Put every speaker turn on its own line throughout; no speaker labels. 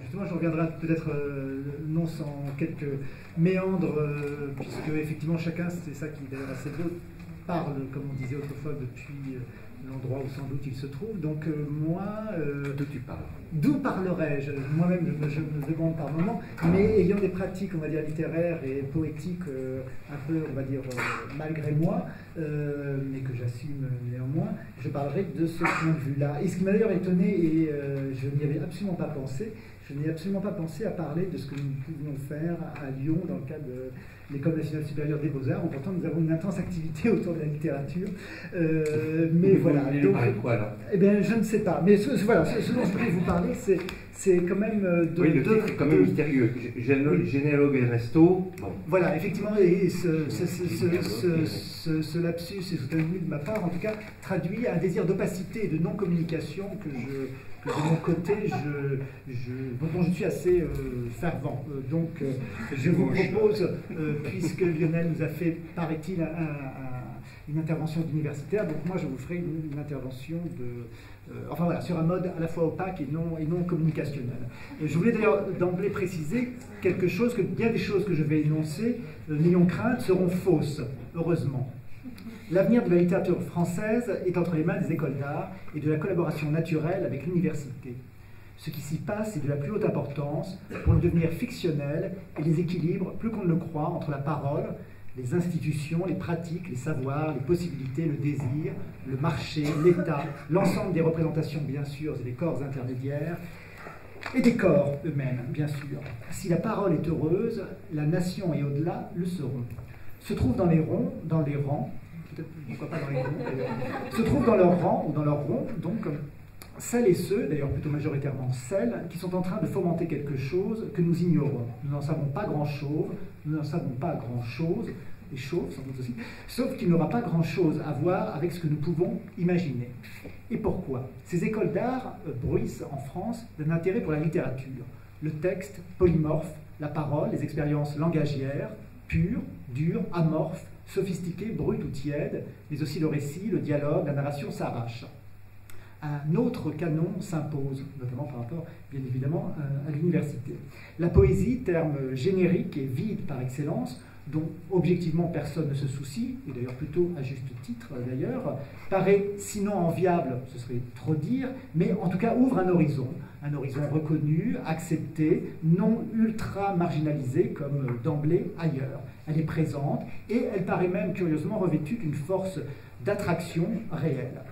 justement, je reviendrai peut-être non sans quelques méandres, puisque effectivement chacun, c'est ça qui est d'ailleurs assez beau, parle, comme on disait autrefois, depuis l'endroit où sans doute il se trouve. Donc moi...
D'où tu parles?
D'où parlerais-je? Moi-même, je me demande par moments, mais ayant des pratiques, on va dire, littéraires et poétiques, un peu, on va dire, malgré moi, mais que j'assume néanmoins, je parlerai de ce point de vue-là. Et ce qui m'a d'ailleurs étonné, et je n'y avais absolument pas pensé, je n'ai absolument pas pensé à parler de ce que nous pouvions faire à Lyon dans le cadre de l'École nationale supérieure des beaux-arts, où pourtant nous avons une intense activité autour de la littérature. Mais voilà.
Vous parler de quoi là?
Eh bien, je ne sais pas. Mais voilà, ce dont je voulais vous parler, c'est quand même de...
Oui, le titre est quand même mystérieux. Généalogue Ernesto. Bon.
Voilà, effectivement, et ce lapsus, et soutenu de ma part, en tout cas, traduit un désir d'opacité et de non-communication que de mon côté, dont je suis assez fervent. Donc, je vous propose, puisque Lionel nous a fait, paraît-il, une intervention d'universitaire, donc moi je vous ferai une intervention enfin voilà, sur un mode à la fois opaque et non communicationnel. Je voulais d'ailleurs d'emblée préciser quelque chose, que bien des choses que je vais énoncer, n'ayons crainte, seront fausses, heureusement. L'avenir de la littérature française est entre les mains des écoles d'art et de la collaboration naturelle avec l'université. Ce qui s'y passe est de la plus haute importance pour le devenir fictionnel et les équilibres, plus qu'on ne le croit, entre la parole, les institutions, les pratiques, les savoirs, les possibilités, le désir, le marché, l'État, l'ensemble des représentations bien sûr et des corps intermédiaires, et des corps eux-mêmes, bien sûr. Si la parole est heureuse, la nation et au-delà le seront. Se trouvent dans les rangs, peut-être pourquoi pas dans les ronds d'ailleurs, se trouvent dans leurs rangs ou dans leurs ronds, donc celles et ceux, d'ailleurs plutôt majoritairement celles, qui sont en train de fomenter quelque chose que nous ignorons. Nous n'en savons pas grand-chose, et chauves sans doute aussi, sauf qu'il n'aura pas grand-chose à voir avec ce que nous pouvons imaginer. Et pourquoi? Ces écoles d'art bruissent en France d'un intérêt pour la littérature. Le texte polymorphe, la parole, les expériences langagières, pures, dures, amorphes, sophistiquées, brutes ou tièdes, mais aussi le récit, le dialogue, la narration s'arrachent. Un autre canon s'impose, notamment par rapport, bien évidemment, à l'université. La poésie, terme générique et vide par excellence, dont objectivement personne ne se soucie, et d'ailleurs plutôt à juste titre d'ailleurs, paraît sinon enviable, ce serait trop dire, mais en tout cas ouvre un horizon reconnu, accepté, non ultra marginalisé comme d'emblée ailleurs. Elle est présente et elle paraît même curieusement revêtue d'une force d'attraction réelle.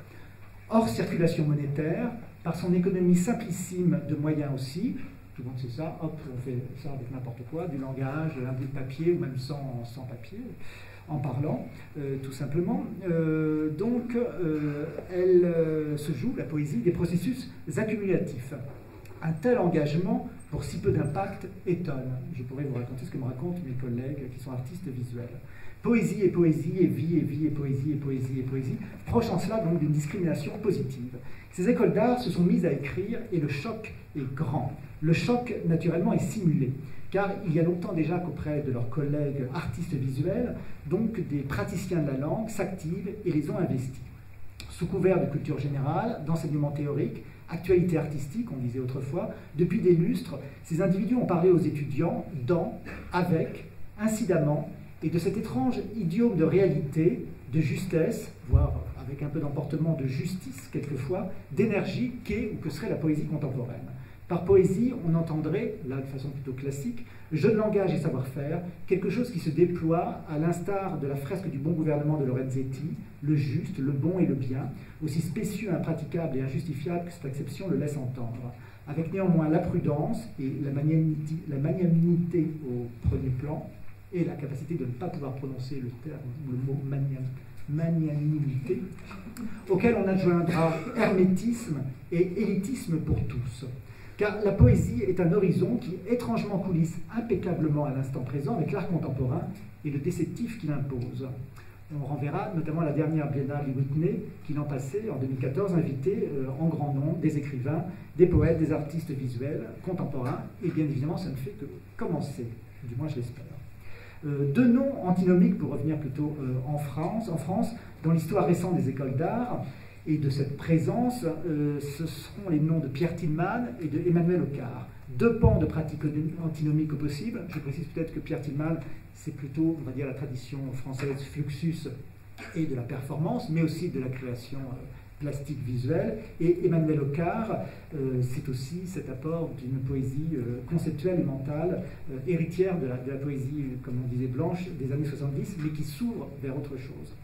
Hors circulation monétaire, par son économie simplissime de moyens aussi, tout le monde sait ça, hop, on fait ça avec n'importe quoi, du langage, un bout de papier, ou même sans papier, en parlant, tout simplement. Elle se joue, la poésie, des processus accumulatifs. Un tel engagement, pour si peu d'impact, étonne. Je pourrais vous raconter ce que me racontent mes collègues qui sont artistes visuels. Poésie et poésie, et vie et vie, et poésie et poésie et poésie, proche en cela donc d'une discrimination positive. Ces écoles d'art se sont mises à écrire et le choc est grand. Le choc, naturellement, est simulé, car il y a longtemps déjà qu'auprès de leurs collègues artistes visuels, donc des praticiens de la langue s'activent et les ont investis. Sous couvert de culture générale, d'enseignement théorique, actualité artistique, on disait autrefois, depuis des lustres, ces individus ont parlé aux étudiants dans, avec, incidemment, et de cet étrange idiome de réalité, de justesse, voire avec un peu d'emportement de justice quelquefois, d'énergie qu'est ou que serait la poésie contemporaine. Par poésie, on entendrait, là de façon plutôt classique, jeu de langage et savoir-faire, quelque chose qui se déploie à l'instar de la fresque du bon gouvernement de Lorenzetti, le juste, le bon et le bien, aussi spécieux, impraticable et injustifiable que cette acception le laisse entendre, avec néanmoins la prudence et la magnanimité au premier plan, et la capacité de ne pas pouvoir prononcer le terme ou le mot magnanimité, auquel on adjoindra hermétisme et élitisme pour tous. Car la poésie est un horizon qui étrangement coulisse impeccablement à l'instant présent avec l'art contemporain et le déceptif qu'il impose. On renverra notamment à la dernière Biennale Whitney qui l'an passé, en 2014, invitait en grand nombre des écrivains, des poètes, des artistes visuels contemporains, et bien évidemment ça ne fait que commencer, du moins je l'espère. Deux noms antinomiques, pour revenir plutôt en France, dans l'histoire récente des écoles d'art, Et de cette présence, ce seront les noms de Pierre Tillman et de Emmanuel Ocar. Deux pans de pratique antinomique au possible. Je précise peut-être que Pierre Tillman, c'est plutôt, on va dire, la tradition française Fluxus et de la performance, mais aussi de la création plastique visuelle. Et Emmanuel Ocar, c'est aussi cet apport d'une poésie conceptuelle et mentale, héritière de la poésie, comme on disait, blanche des années 70, mais qui s'ouvre vers autre chose.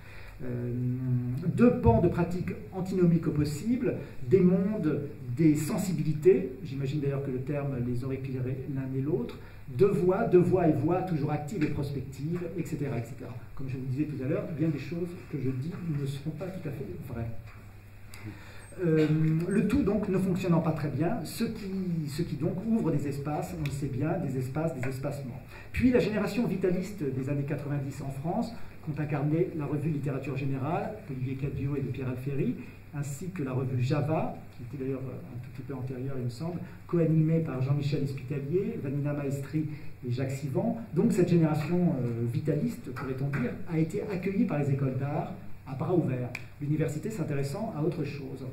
Deux pans de pratique antinomique au possible, des mondes, des sensibilités, j'imagine d'ailleurs que le terme les horripilerait l'un et l'autre, deux voix et voix toujours actives et prospectives, etc., etc. Comme je vous disais tout à l'heure, bien des choses que je dis ne seront pas tout à fait vraies. Le tout donc ne fonctionnant pas très bien, ce qui donc ouvre des espaces, on le sait bien, des espaces, des espacements. Puis la génération vitaliste des années 90 en France, qu'ont incarné la revue Littérature Générale, d'Olivier Cadieux et de Pierre Alféry, ainsi que la revue Java, qui était d'ailleurs un tout petit peu antérieure, il me semble, co-animée par Jean-Michel Espitalier, Vanina Maestri et Jacques Sivan. Donc cette génération vitaliste, pourrait-on dire, a été accueillie par les écoles d'art à bras ouverts, l'université s'intéressant à autre chose.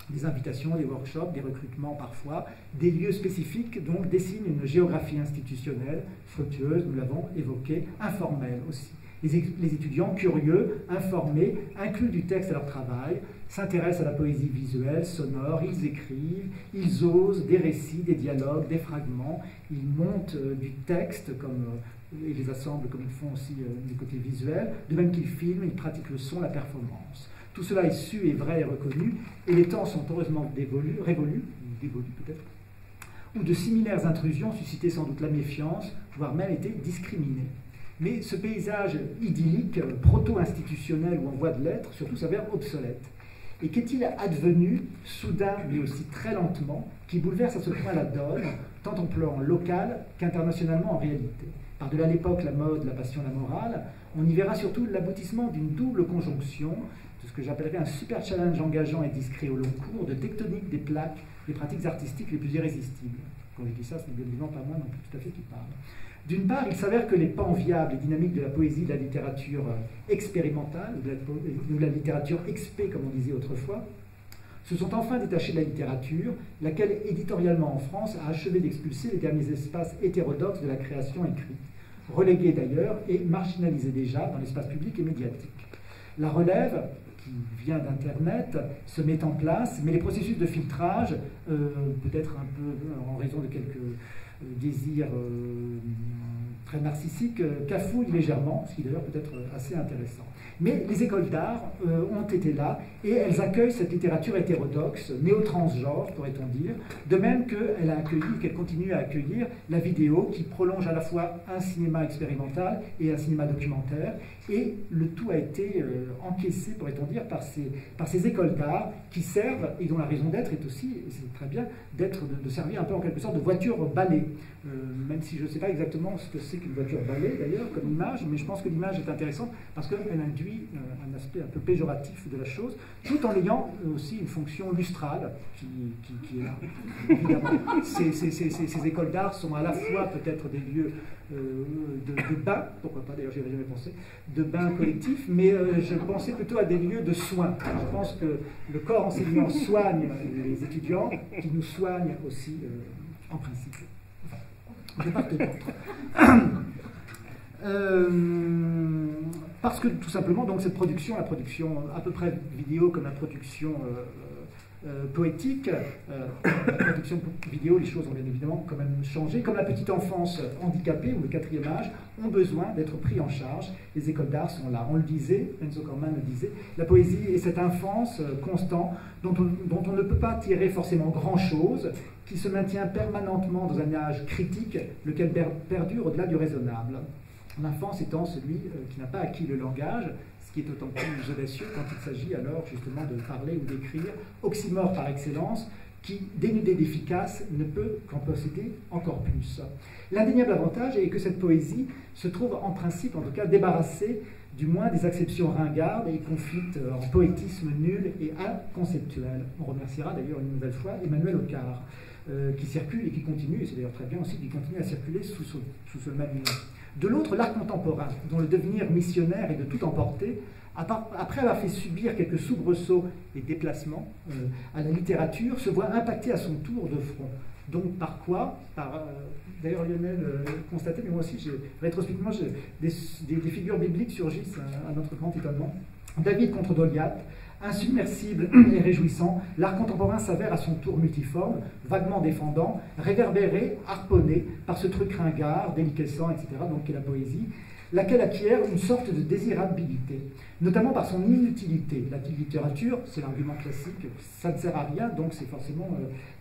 Des invitations, des workshops, des recrutements parfois, des lieux spécifiques donc dessinent une géographie institutionnelle, fructueuse, nous l'avons évoqué, informelle aussi. Les étudiants curieux, informés, incluent du texte à leur travail, s'intéressent à la poésie visuelle, sonore, ils écrivent, ils osent des récits, des dialogues, des fragments, ils montent du texte et les assemblent comme ils font aussi du côté visuel, de même qu'ils filment, ils pratiquent le son, la performance. Tout cela est su et vrai et reconnu, et les temps sont heureusement révolus peut-être, où de similaires intrusions suscitaient sans doute la méfiance, voire même étaient discriminées. Mais ce paysage idyllique, proto-institutionnel ou en voie de l'être, surtout s'avère obsolète. Et qu'est-il advenu, soudain mais aussi très lentement, qui bouleverse à ce point la donne, tant en plan local qu'internationalement en réalité? Par-delà l'époque, la mode, la passion, la morale, on y verra surtout l'aboutissement d'une double conjonction, de ce que j'appellerais un super challenge engageant et discret au long cours, de tectonique des plaques, des pratiques artistiques les plus irrésistibles. Quand je dis ça, ce n'est bien évidemment pas moi non plus tout à fait qui parle. D'une part, il s'avère que les pans viables et dynamiques de la poésie, de la littérature expérimentale, ou de la littérature expé, comme on disait autrefois, se sont enfin détachés de la littérature, laquelle, éditorialement en France, a achevé d'expulser les derniers espaces hétérodoxes de la création écrite, relégués d'ailleurs et marginalisés déjà dans l'espace public et médiatique. La relève, qui vient d'Internet, se met en place, mais les processus de filtrage, peut-être un peu en raison de quelques désirs très narcissiques, cafouillent légèrement, ce qui d'ailleurs peut être assez intéressant. Mais les écoles d'art ont été là et elles accueillent cette littérature hétérodoxe, néo-transgenre, pourrait-on dire, de même qu'elle a accueilli, qu'elle continue à accueillir la vidéo qui prolonge à la fois un cinéma expérimental et un cinéma documentaire, et le tout a été encaissé, pourrait-on dire, par ces écoles d'art qui servent, et dont la raison d'être est aussi, et c'est très bien, de servir un peu en quelque sorte de voiture balai, même si je ne sais pas exactement ce que c'est qu'une voiture balai d'ailleurs comme image, mais je pense que l'image est intéressante parce qu'elle induit un aspect un peu péjoratif de la chose, tout en ayant aussi une fonction lustrale qui est là. Évidemment, ces écoles d'art sont à la fois peut-être des lieux de bain, pourquoi pas, d'ailleurs j'y avais jamais pensé, de bain collectif, mais je pensais plutôt à des lieux de soins. Je pense que le corps enseignant soigne les étudiants, qui nous soignent aussi en principe. Enfin, de part et d'autre. Parce que tout simplement, donc cette production, la production à peu près vidéo comme la production poétique, la production vidéo, les choses ont bien évidemment quand même changé. Comme la petite enfance handicapée ou le 4e âge ont besoin d'être pris en charge. Les écoles d'art sont là. On le disait, Enzo Corman le disait, la poésie est cette enfance constante dont on ne peut pas tirer forcément grand-chose, qui se maintient permanentement dans un âge critique, lequel perdure au-delà du raisonnable. L'enfance étant celui qui n'a pas acquis le langage, ce qui est d'autant plus audacieux quand il s'agit alors justement de parler ou d'écrire, oxymore par excellence, qui, dénudé d'efficace, ne peut qu'en posséder encore plus. L'indéniable avantage est que cette poésie se trouve en principe, en tout cas, débarrassée du moins des acceptions ringardes et confite en poétisme nul et inconceptuel. On remerciera d'ailleurs une nouvelle fois Emmanuel Ocar. qui circule et qui continue, et c'est d'ailleurs très bien aussi, qui continue à circuler sous ce même nom. De l'autre, l'art contemporain, dont le devenir missionnaire est de tout emporter, après avoir fait subir quelques soubresauts et déplacements à la littérature, se voit impacté à son tour de front. Donc par quoi d'ailleurs Lionel constatait, mais moi aussi, rétrospectivement, des figures bibliques surgissent à notre grand étonnement. David contre Goliath, insubmersible et réjouissant, l'art contemporain s'avère à son tour multiforme, vaguement défendant, réverbéré, harponné par ce truc ringard, déliquescent, etc., donc qui est la poésie, laquelle acquiert une sorte de désirabilité, notamment par son inutilité. La littérature, c'est l'argument classique, ça ne sert à rien, donc c'est forcément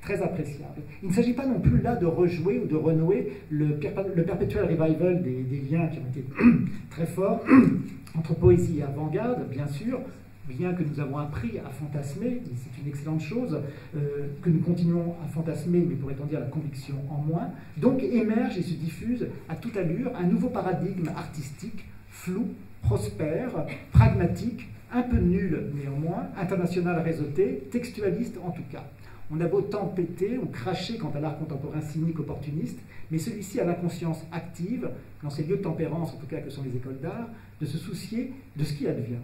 très appréciable. Il ne s'agit pas non plus là de rejouer ou de renouer le perpétuel revival des liens qui ont été très forts entre poésie et avant-garde, bien sûr, bien que nous avons appris à fantasmer, et c'est une excellente chose, que nous continuons à fantasmer, mais pourrait-on dire la conviction en moins, donc émerge et se diffuse à toute allure un nouveau paradigme artistique, flou, prospère, pragmatique, un peu nul néanmoins, international réseauté, textualiste en tout cas. On a beau tempêter ou cracher quant à l'art contemporain cynique opportuniste, mais celui-ci a l'inconscience active, dans ces lieux de tempérance en tout cas que sont les écoles d'art, de se soucier de ce qui advient.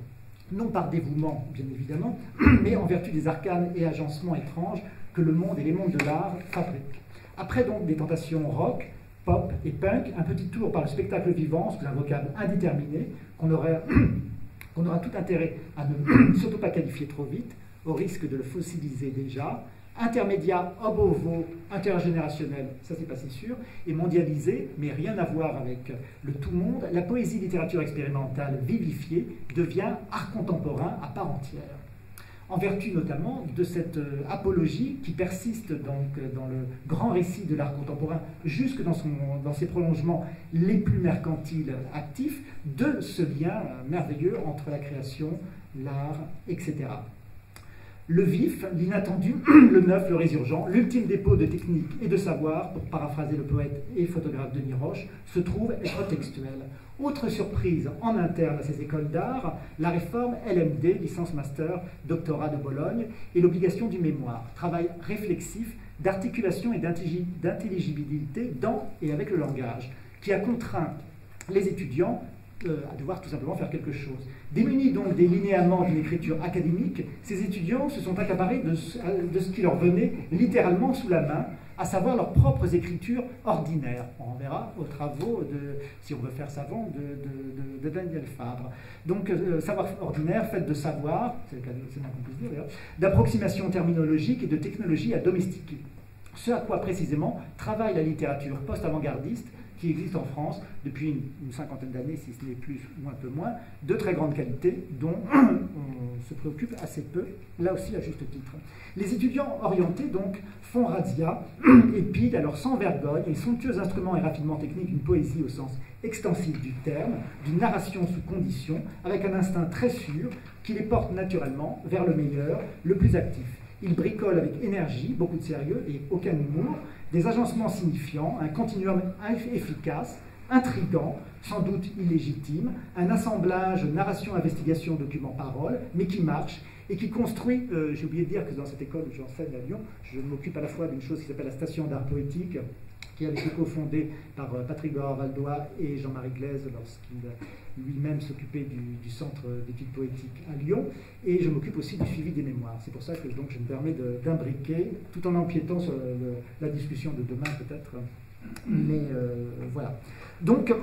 Non par dévouement, bien évidemment, mais en vertu des arcanes et agencements étranges que le monde et les mondes de l'art fabriquent. Après donc des tentations rock, pop et punk, un petit tour par le spectacle vivant, sous un vocable indéterminé, qu'on aura tout intérêt à ne surtout pas qualifier trop vite, au risque de le fossiliser déjà, intermédiaire obovo intergénérationnel, ça c'est pas si sûr, et mondialisé, mais rien à voir avec le tout monde, la poésie littérature expérimentale vivifiée devient art contemporain à part entière. En vertu notamment de cette apologie qui persiste donc dans le grand récit de l'art contemporain, jusque dans ses prolongements les plus mercantiles actifs, de ce lien merveilleux entre la création, l'art, etc. Le vif, l'inattendu, le neuf, le résurgent, l'ultime dépôt de technique et de savoir, pour paraphraser le poète et photographe Denis Roche, se trouve être textuel. Autre surprise en interne à ces écoles d'art, la réforme LMD, licence master, doctorat de Bologne, et l'obligation du mémoire, travail réflexif d'articulation et d'intelligibilité dans et avec le langage, qui a contraint les étudiants à devoir tout simplement faire quelque chose. Démunis donc des linéaments d'une écriture académique, ces étudiants se sont accaparés de ce qui leur venait littéralement sous la main, à savoir leurs propres écritures ordinaires. On verra aux travaux, si on veut faire savant, de Daniel Fabre. Donc, savoir ordinaire, fait de savoir, c'est le moins qu'on puisse dire d'ailleurs, d'approximation terminologique et de technologie à domestiquer. Ce à quoi précisément travaille la littérature post-avant-gardiste, qui existe en France depuis une cinquantaine d'années, si ce n'est plus ou un peu moins, de très grande qualité, dont on se préoccupe assez peu, là aussi à juste titre. Les étudiants orientés, donc, font razzia et pillent alors sans vergogne les somptueux instruments et raffinements techniques d'une poésie au sens extensif du terme, d'une narration sous condition, avec un instinct très sûr qui les porte naturellement vers le meilleur, le plus actif. Ils bricolent avec énergie, beaucoup de sérieux et aucun humour, des agencements signifiants, un continuum efficace, intrigant, sans doute illégitime, un assemblage narration, investigation, document, parole, mais qui marche et qui construit, j'ai oublié de dire que dans cette école où j'enseigne à Lyon, je m'occupe à la fois d'une chose qui s'appelle la station d'art poétique, qui avait été cofondée par Patrick Valdois et Jean-Marie Glaise lorsqu'il lui-même s'occupait du centre d'études poétiques à Lyon, et je m'occupe aussi du suivi des mémoires. C'est pour ça que donc, je me permets d'imbriquer, tout en empiétant sur la discussion de demain peut-être, mais voilà. Donc,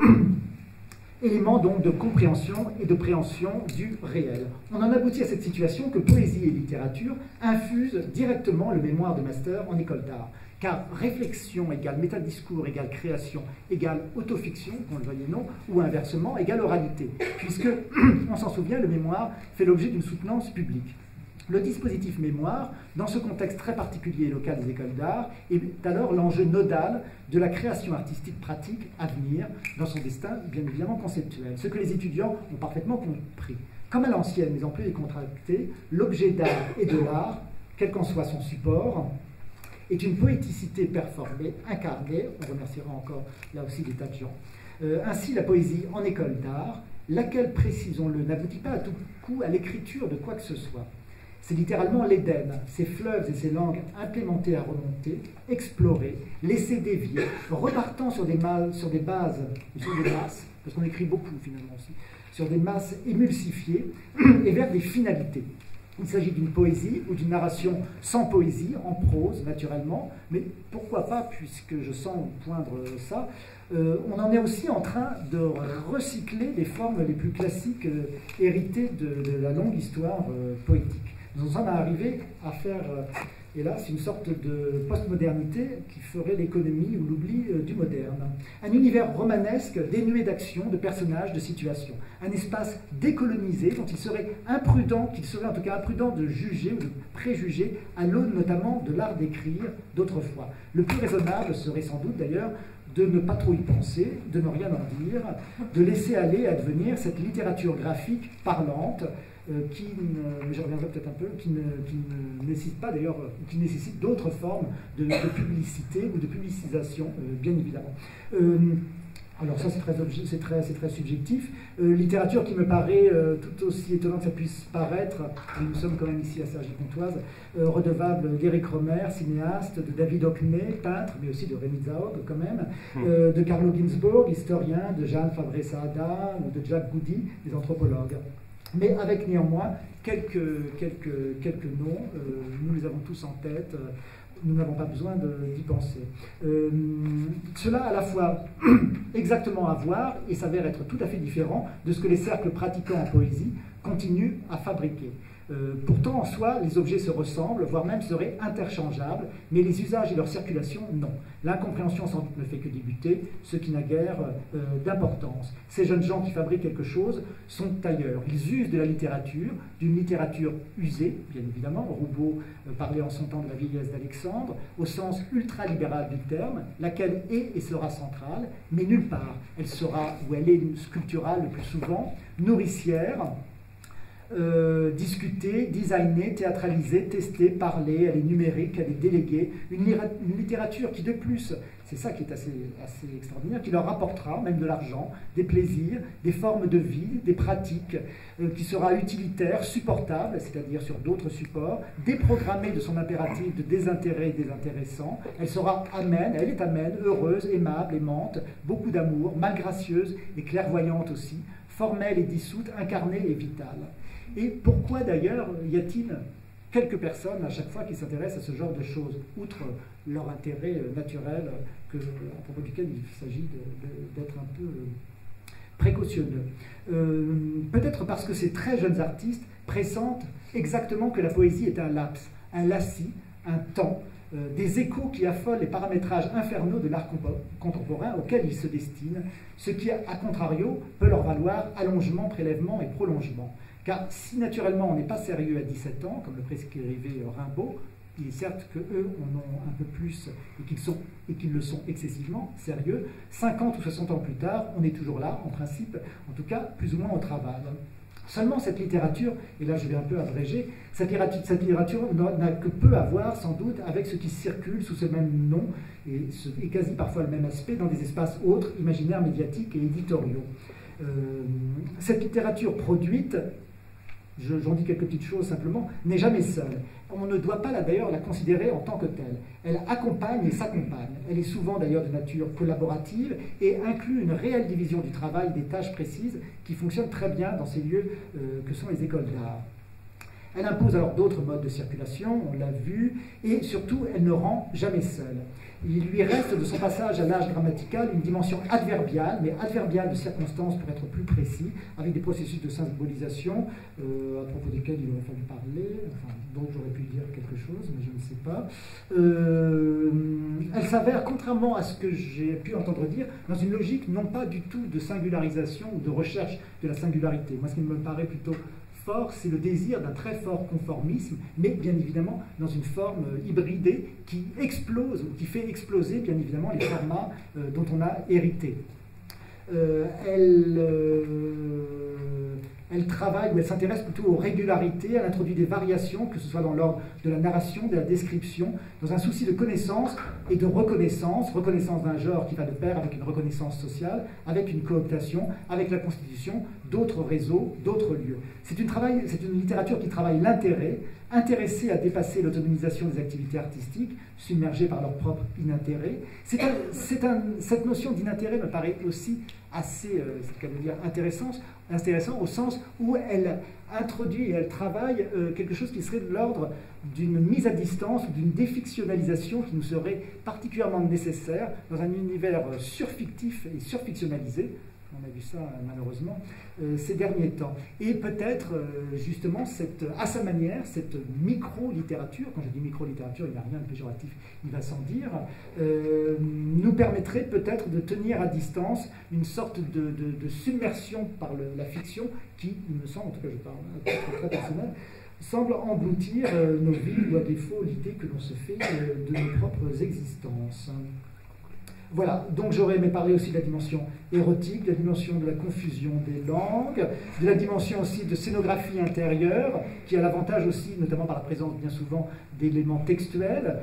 élément donc de compréhension et de préhension du réel. On en aboutit à cette situation que poésie et littérature infusent directement le mémoire de master en école d'art. Car réflexion égale métadiscours égale création égale autofiction, qu'on le veuille non, ou inversement égale oralité, puisque, on s'en souvient, le mémoire fait l'objet d'une soutenance publique. Le dispositif mémoire, dans ce contexte très particulier et local des écoles d'art, est alors l'enjeu nodal de la création artistique pratique à venir, dans son destin bien évidemment conceptuel, ce que les étudiants ont parfaitement compris. Comme à l'ancienne, mais en plus décontracté, l'objet d'art et de l'art, quel qu'en soit son support, est une poéticité performée, incarnée, on remerciera encore là aussi des tas de gens. Ainsi, la poésie en école d'art, laquelle, précisons-le, n'aboutit pas à tout coup à l'écriture de quoi que ce soit. C'est littéralement l'Éden, ces fleuves et ces langues implémentées à volonté, explorées, laissées dévier, repartant sur des bases, parce qu'on écrit beaucoup finalement aussi, sur des masses émulsifiées et vers des finalités. Il s'agit d'une poésie ou d'une narration sans poésie, en prose naturellement, mais pourquoi pas, puisque je sens poindre ça, on en est aussi en train de recycler les formes les plus classiques héritées de la longue histoire poétique. Nous en sommes arrivés à faire, hélas, une sorte de postmodernité qui ferait l'économie ou l'oubli du moderne. Un univers romanesque dénué d'action, de personnages, de situations. Un espace décolonisé dont il serait imprudent, qu'il serait en tout cas imprudent de juger ou de préjuger à l'aune notamment de l'art d'écrire d'autrefois. Le plus raisonnable serait sans doute d'ailleurs de ne pas trop y penser, de ne rien en dire, de laisser aller advenir cette littérature graphique parlante, mais je reviendrai peut-être un peu, qui ne nécessite pas d'ailleurs, qui nécessite d'autres formes de publicité ou de publicisation, bien évidemment. Alors ça c'est très subjectif. Littérature qui me paraît tout aussi étonnante que ça puisse paraître, et nous sommes quand même ici à Cergy-Pontoise, redevable d'Éric Rohmer, cinéaste, de David Hockney, peintre, mais aussi de Rémi Zaob quand même, de Carlo Ginzburg, historien, de Jeanne Fabre-Saada, ou de Jack Goody, des anthropologues. Mais avec néanmoins quelques noms, nous les avons tous en tête, nous n'avons pas besoin d'y penser. Cela à la fois exactement à voir et s'avère être tout à fait différent de ce que les cercles pratiquants en poésie continuent à fabriquer. Pourtant, en soi, les objets se ressemblent, voire même seraient interchangeables, mais les usages et leur circulation, non. L'incompréhension sans doute ne fait que débuter, ce qui n'a guère d'importance. Ces jeunes gens qui fabriquent quelque chose sont ailleurs. Ils usent de la littérature, d'une littérature usée, bien évidemment. Roubaud parlait en son temps de la vieillesse d'Alexandre, au sens ultra-libéral du terme, laquelle est et sera centrale, mais nulle part. Elle sera, ou elle est sculpturale le plus souvent, nourricière, discutée, designée, théâtralisée, testée, parlée, elle est numérique, elle est déléguée, une littérature qui de plus, c'est ça qui est assez extraordinaire, qui leur rapportera même de l'argent, des plaisirs, des formes de vie, des pratiques, qui sera utilitaire, supportable, c'est-à-dire sur d'autres supports, déprogrammée de son impératif de désintérêt et désintéressant, elle sera amène, elle est amène, heureuse, aimable, aimante, beaucoup d'amour, malgracieuse et clairvoyante aussi, formelle et dissoute, incarnée et vitale. Et pourquoi d'ailleurs y a-t-il quelques personnes à chaque fois qui s'intéressent à ce genre de choses, outre leur intérêt naturel, à propos duquel il s'agit d'être un peu précautionneux. Peut-être parce que ces très jeunes artistes pressentent exactement que la poésie est un laps, un lacis, un temps, des échos qui affolent les paramétrages infernaux de l'art contemporain auquel ils se destinent, ce qui, à contrario, peut leur valoir allongement, prélèvement et prolongement. Car si naturellement on n'est pas sérieux à 17 ans, comme le prescrivait Rimbaud, il est certes qu'eux en ont un peu plus et qu'ils le sont excessivement sérieux, 50 ou 60 ans plus tard, on est toujours là, en principe, en tout cas plus ou moins au travail. Seulement cette littérature, et là je vais un peu abréger, cette littérature n'a que peu à voir sans doute avec ce qui circule sous ce même nom et quasi parfois le même aspect dans des espaces autres, imaginaires, médiatiques et éditoriaux. Cette littérature produite, j'en dis quelques petites choses simplement, n'est jamais seule. On ne doit pas d'ailleurs la considérer en tant que telle. Elle accompagne et s'accompagne. Elle est souvent d'ailleurs de nature collaborative et inclut une réelle division du travail, des tâches précises qui fonctionnent très bien dans ces lieux que sont les écoles d'art. Elle impose alors d'autres modes de circulation, on l'a vu, et surtout elle ne rend jamais seule. Il lui reste de son passage à l'âge grammatical une dimension adverbiale, mais adverbiale de circonstance pour être plus précis, avec des processus de symbolisation à propos desquels il aurait fallu parler, enfin, dont j'aurais pu dire quelque chose, mais je ne sais pas. Elle s'avère, contrairement à ce que j'ai pu entendre dire, dans une logique non pas du tout de singularisation ou de recherche de la singularité. Moi, ce qui me paraît plutôt fort, c'est le désir d'un très fort conformisme, mais bien évidemment dans une forme hybridée qui explose, ou qui fait exploser bien évidemment les formats dont on a hérité. Elle Elle travaille ou elle s'intéresse plutôt aux régularités, elle introduit des variations, que ce soit dans l'ordre de la narration, de la description, dans un souci de connaissance et de reconnaissance d'un genre qui va de pair avec une reconnaissance sociale, avec une cooptation, avec la constitution d'autres réseaux, d'autres lieux. C'est une littérature qui travaille l'intérêt, intéressée à dépasser l'autonomisation des activités artistiques, submergées par leur propre inintérêt. Cette notion d'inintérêt me paraît aussi assez intéressant au sens où elle introduit et elle travaille quelque chose qui serait de l'ordre d'une mise à distance ou d'une défictionnalisation qui nous serait particulièrement nécessaire dans un univers surfictif et surfictionnalisé. On a vu ça malheureusement ces derniers temps. Et peut-être justement, à sa manière, cette micro-littérature, quand je dis micro-littérature, il n'y a rien de péjoratif, il va sans dire, nous permettrait peut-être de tenir à distance une sorte de submersion par la fiction qui, il me semble, en tout cas je parle à titre très personnel, semble engloutir nos vies ou à défaut l'idée que l'on se fait de nos propres existences. Voilà, donc j'aurais aimé parler aussi de la dimension érotique, de la dimension de la confusion des langues, de la dimension aussi de scénographie intérieure, qui a l'avantage aussi, notamment par la présence bien souvent d'éléments textuels,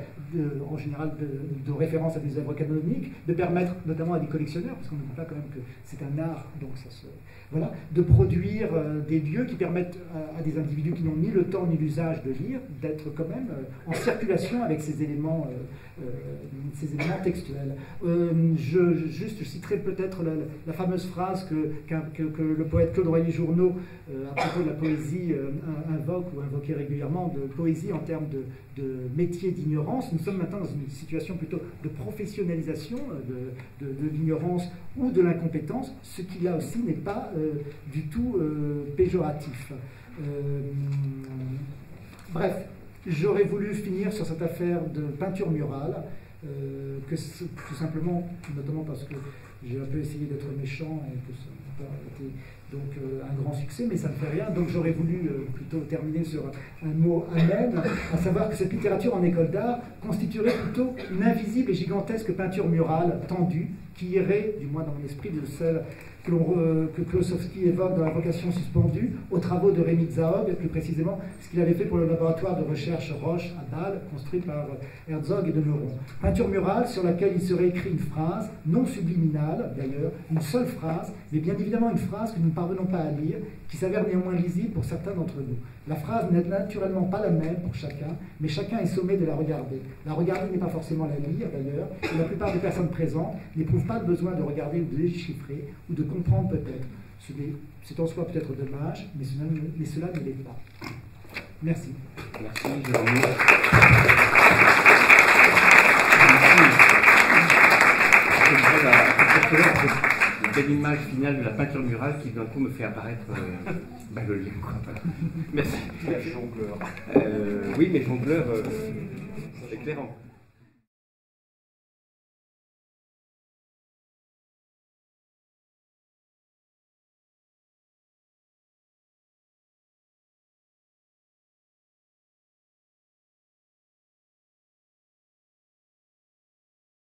en général de référence à des œuvres canoniques, de permettre notamment à des collectionneurs, parce qu'on n'oublie pas quand même que c'est un art, donc voilà, de produire des lieux qui permettent à des individus qui n'ont ni le temps ni l'usage de lire, d'être quand même en circulation avec ces éléments textuels. Je citerai peut-être la fameuse phrase que le poète Claude Royer-Journeau, à propos de la poésie, invoquait régulièrement, de poésie en termes de métier d'ignorance. Nous sommes maintenant dans une situation plutôt de professionnalisation de l'ignorance ou de l'incompétence, ce qui là aussi n'est pas du tout péjoratif. Bref, j'aurais voulu finir sur cette affaire de peinture murale, tout simplement, notamment parce que j'ai un peu essayé d'être méchant et que ça n'a pas été donc un grand succès, mais ça ne fait rien. Donc j'aurais voulu plutôt terminer sur un mot amen, à savoir que cette littérature en école d'art constituerait plutôt une invisible et gigantesque peinture murale tendue qui irait, du moins dans mon esprit, de celle que Klossowski évoque dans la vocation suspendue, aux travaux de Rémy Zahog, plus précisément ce qu'il avait fait pour le laboratoire de recherche Roche à Bâle, construit par Herzog et de Neuron. Peinture murale sur laquelle il serait écrit une phrase, non subliminale d'ailleurs, une seule phrase, mais bien évidemment une phrase que nous ne parvenons pas à lire, qui s'avère néanmoins lisible pour certains d'entre nous. La phrase n'est naturellement pas la même pour chacun, mais chacun est sommé de la regarder. La regarder n'est pas forcément la lire d'ailleurs, et la plupart des personnes présentes n'éprouvent pas le besoin de regarder ou de déchiffrer, ou de comprendre peut-être. C'est en soi peut-être dommage, mais cela ne l'est pas. Merci.
Merci, Jérôme. Une belle image finale de la peinture murale qui d'un coup me fait apparaître le lien. Merci.
Jongleur.
Oui, mais jongleur, c'est éclairant.